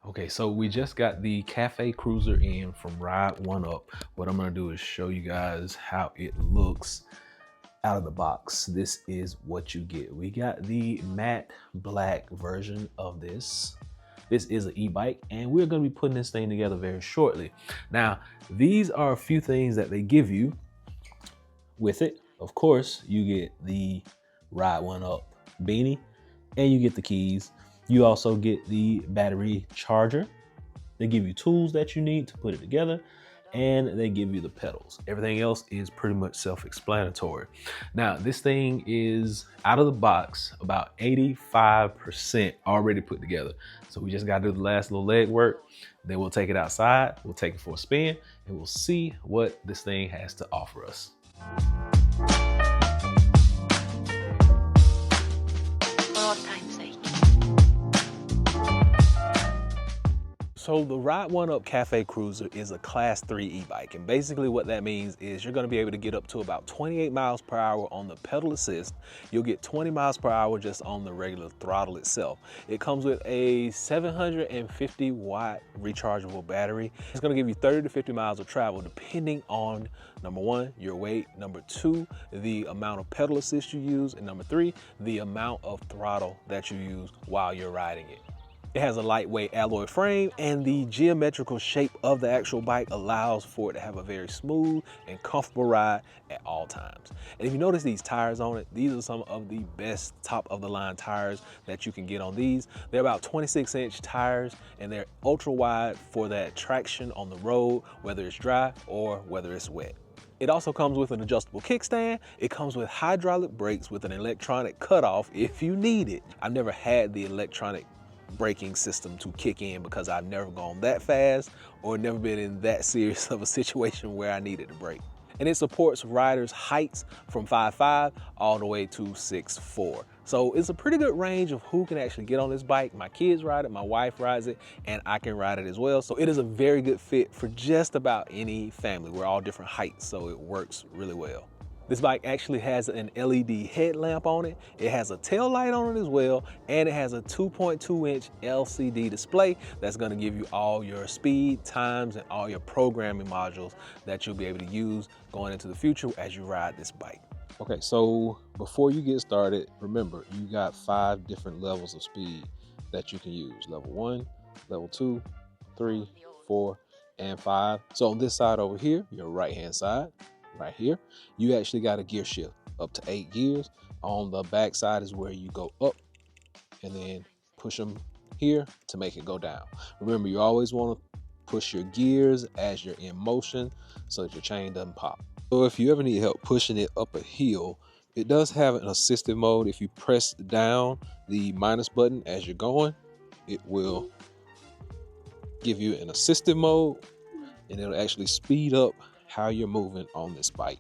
Okay, so we just got the Cafe Cruiser in from Ride One Up. What I'm gonna do is show you guys how it looks out of the box. This is what you get. We got the matte black version of this. This is an e-bike, and we're gonna be putting this thing together very shortly. Now, these are a few things that they give you with it. Of course, you get the Ride One Up beanie, and you get the keys. You also get the battery charger. They give you tools that you need to put it together, and they give you the pedals. Everything else is pretty much self-explanatory. Now, this thing is out of the box about 85% already put together. So we just got to do the last little leg work. Then we'll take it outside, we'll take it for a spin, and we'll see what this thing has to offer us. So the Ride One Up Cafe Cruiser is a Class 3 e-bike, and basically what that means is you're going to be able to get up to about 28 miles per hour on the pedal assist. You'll get 20 miles per hour just on the regular throttle itself. It comes with a 750 watt rechargeable battery. It's going to give you 30 to 50 miles of travel depending on, number one, your weight, number two, the amount of pedal assist you use, and number three, the amount of throttle that you use while you're riding it. It has a lightweight alloy frame, and the geometrical shape of the actual bike allows for it to have a very smooth and comfortable ride at all times. And if you notice these tires on it, these are some of the best top of the line tires that you can get on these. They're about 26-inch tires, and they're ultra wide for that traction on the road, whether it's dry or whether it's wet. It also comes with an adjustable kickstand. It comes with hydraulic brakes with an electronic cutoff if you need it. I've never had the electronic braking system to kick in because I've never gone that fast or never been in that serious of a situation where I needed to brake. And it supports riders' heights from 5'5" all the way to 6'4". So it's a pretty good range of who can actually get on this bike. My kids ride it, my wife rides it, and I can ride it as well. So it is a very good fit for just about any family. We're all different heights, so it works really well. This bike actually has an LED headlamp on it. It has a tail light on it as well, and it has a 2.2-inch LCD display that's gonna give you all your speed, times, and all your programming modules that you'll be able to use going into the future as you ride this bike. Okay, so before you get started, remember, you got 5 different levels of speed that you can use. Level 1, level 2, 3, 4, and 5. So on this side over here, your right-hand side, right here, you actually got a gear shift up to 8 gears. On the back side is where you go up and then push them here to make it go down. Remember, you always want to push your gears as you're in motion so that your chain doesn't pop. So if you ever need help pushing it up a hill, it does have an assisted mode. If you press down the minus button as you're going, it will give you an assisted mode, and it'll actually speed up how you're moving on this bike.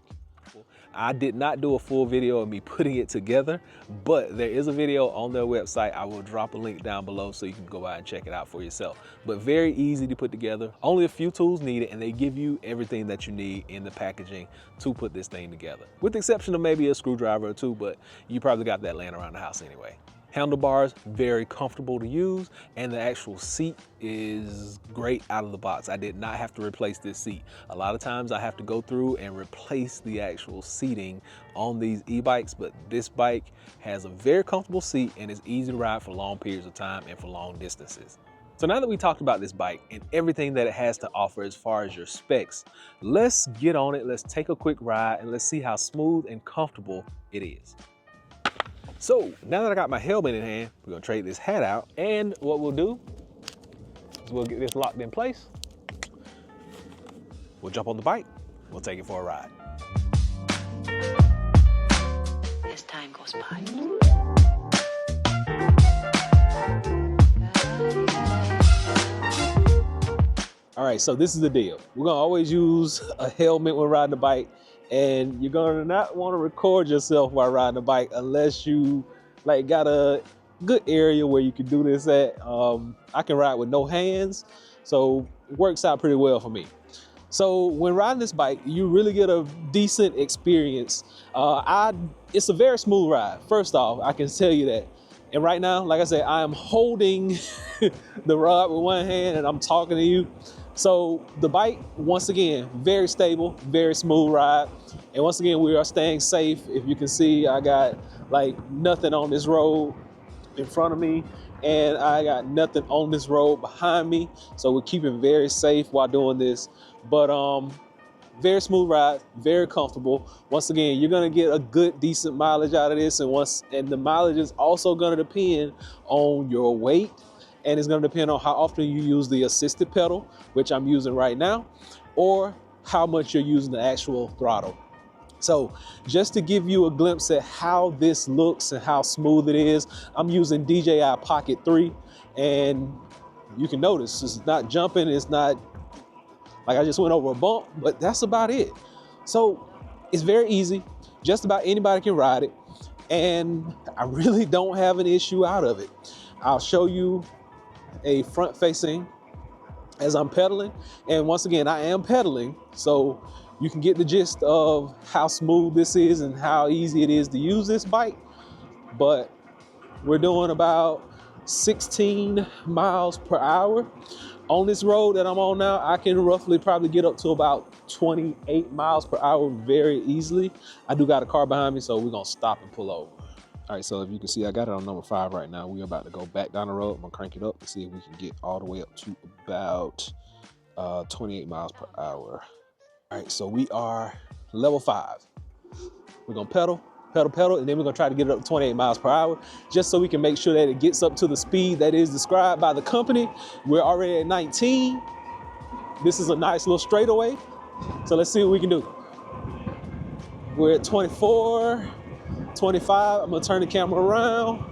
I did not do a full video of me putting it together, but there is a video on their website. I will drop a link down below so you can go by and check it out for yourself. But very easy to put together. Only a few tools needed, and they give you everything that you need in the packaging to put this thing together. With the exception of maybe a screwdriver or two, but you probably got that laying around the house anyway. Handlebars, very comfortable to use, and the actual seat is great out of the box. I did not have to replace this seat. A lot of times I have to go through and replace the actual seating on these e-bikes, but this bike has a very comfortable seat and is easy to ride for long periods of time and for long distances. So now that we talked about this bike and everything that it has to offer as far as your specs, let's get on it, let's take a quick ride, and let's see how smooth and comfortable it is. So now that I got my helmet in hand, we're gonna trade this hat out, and what we'll do is we'll get this locked in place. We'll jump on the bike, we'll take it for a ride. As time goes by. All right, so this is the deal. We're gonna always use a helmet when riding the bike, and you're gonna not want to record yourself while riding the bike unless you like got a good area where you can do this at. I can ride with no hands, so it works out pretty well for me. So when riding this bike, you really get a decent experience. It's a very smooth ride. First off, I can tell you that. And right now, like I said, I am holding the rod with one hand and I'm talking to you. So the bike, once again, very stable, very smooth ride. And once again, we are staying safe. If you can see, I got like nothing on this road in front of me, and I got nothing on this road behind me. So we're keeping very safe while doing this. But very smooth ride, very comfortable. Once again, you're gonna get a good, decent mileage out of this, and the mileage is also gonna depend on your weight, and it's gonna depend on how often you use the assisted pedal, which I'm using right now, or how much you're using the actual throttle. So just to give you a glimpse at how this looks and how smooth it is, I'm using DJI Pocket 3, and you can notice it's not jumping, it's not like I just went over a bump, but that's about it. So it's very easy. Just about anybody can ride it. And I really don't have an issue out of it. I'll show you a front facing as I'm pedaling. And once again, I am pedaling. So you can get the gist of how smooth this is and how easy it is to use this bike. But we're doing about 16 miles per hour. On this road that I'm on now, I can roughly probably get up to about 28 miles per hour very easily. I do got a car behind me, so we're gonna stop and pull over. All right, so if you can see, I got it on number 5 right now. We're about to go back down the road. I'm gonna crank it up to see if we can get all the way up to about 28 miles per hour. All right, so we are level 5. We're gonna pedal, and then we're gonna try to get it up to 28 miles per hour, just so we can make sure that it gets up to the speed that is described by the company. We're already at 19. This is a nice little straightaway. So let's see what we can do. We're at 24, 25. I'm gonna turn the camera around.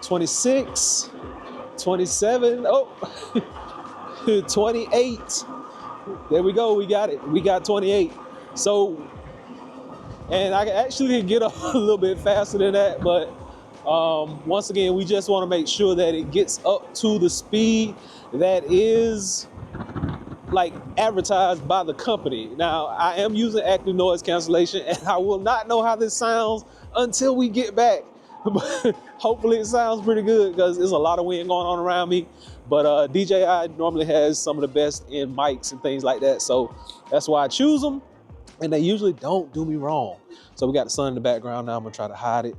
26, 27, oh, 28. There we go, we got it. We got 28. So, and I actually can get a little bit faster than that, but once again, we just want to make sure that it gets up to the speed that is like advertised by the company. Now, I am using active noise cancellation, and I will not know how this sounds until we get back. But hopefully it sounds pretty good because there's a lot of wind going on around me. But DJI normally has some of the best in mics and things like that, so that's why I choose them. And they usually don't do me wrong. So we got the sun in the background now. I'm gonna try to hide it.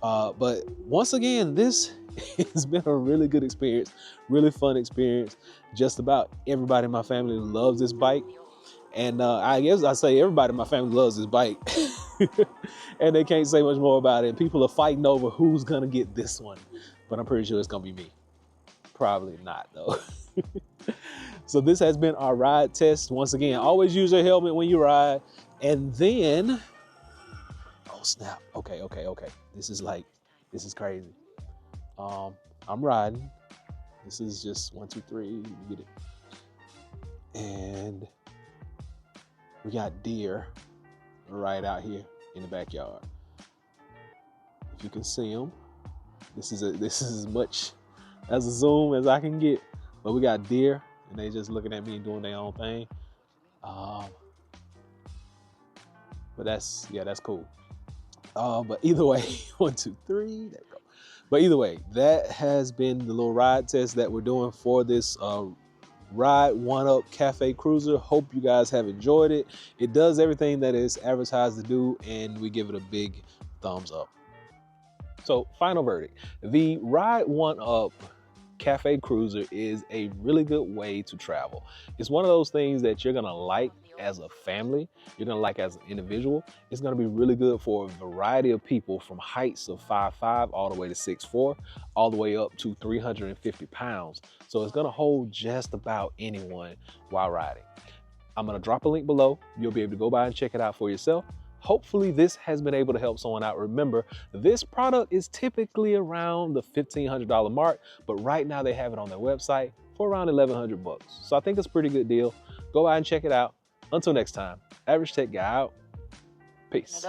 But once again, this has been a really good experience, really fun experience. Just about everybody in my family loves this bike. And I guess I say everybody in my family loves this bike. And they can't say much more about it. And people are fighting over who's gonna get this one. But I'm pretty sure it's gonna be me. Probably not though. So this has been our ride test. Once again, always use your helmet when you ride. And then, oh snap, okay. This is crazy. I'm riding. This is just 1, 2, 3, you get it. And we got deer right out here in the backyard. If you can see them, this is as much as a zoom as I can get. But we got deer, and they just looking at me and doing their own thing. But that's cool. But either way, 1, 2, 3, there we go. But either way, that has been the little ride test that we're doing for this Ride 1-Up Cafe Cruiser. Hope you guys have enjoyed it. It does everything that it's advertised to do, and we give it a big thumbs up. So final verdict, the Ride 1-Up Cafe Cruiser is a really good way to travel. It's one of those things that you're gonna like as a family, you're gonna like as an individual. It's gonna be really good for a variety of people, from heights of 5'5" all the way to 6'4", all the way up to 350 pounds. So it's gonna hold just about anyone while riding. I'm gonna drop a link below. You'll be able to go by and check it out for yourself. Hopefully this has been able to help someone out. Remember, this product is typically around the $1,500 mark, but right now they have it on their website for around $1,100. So I think it's a pretty good deal. Go by and check it out. Until next time, Average Tech Guy out. Peace.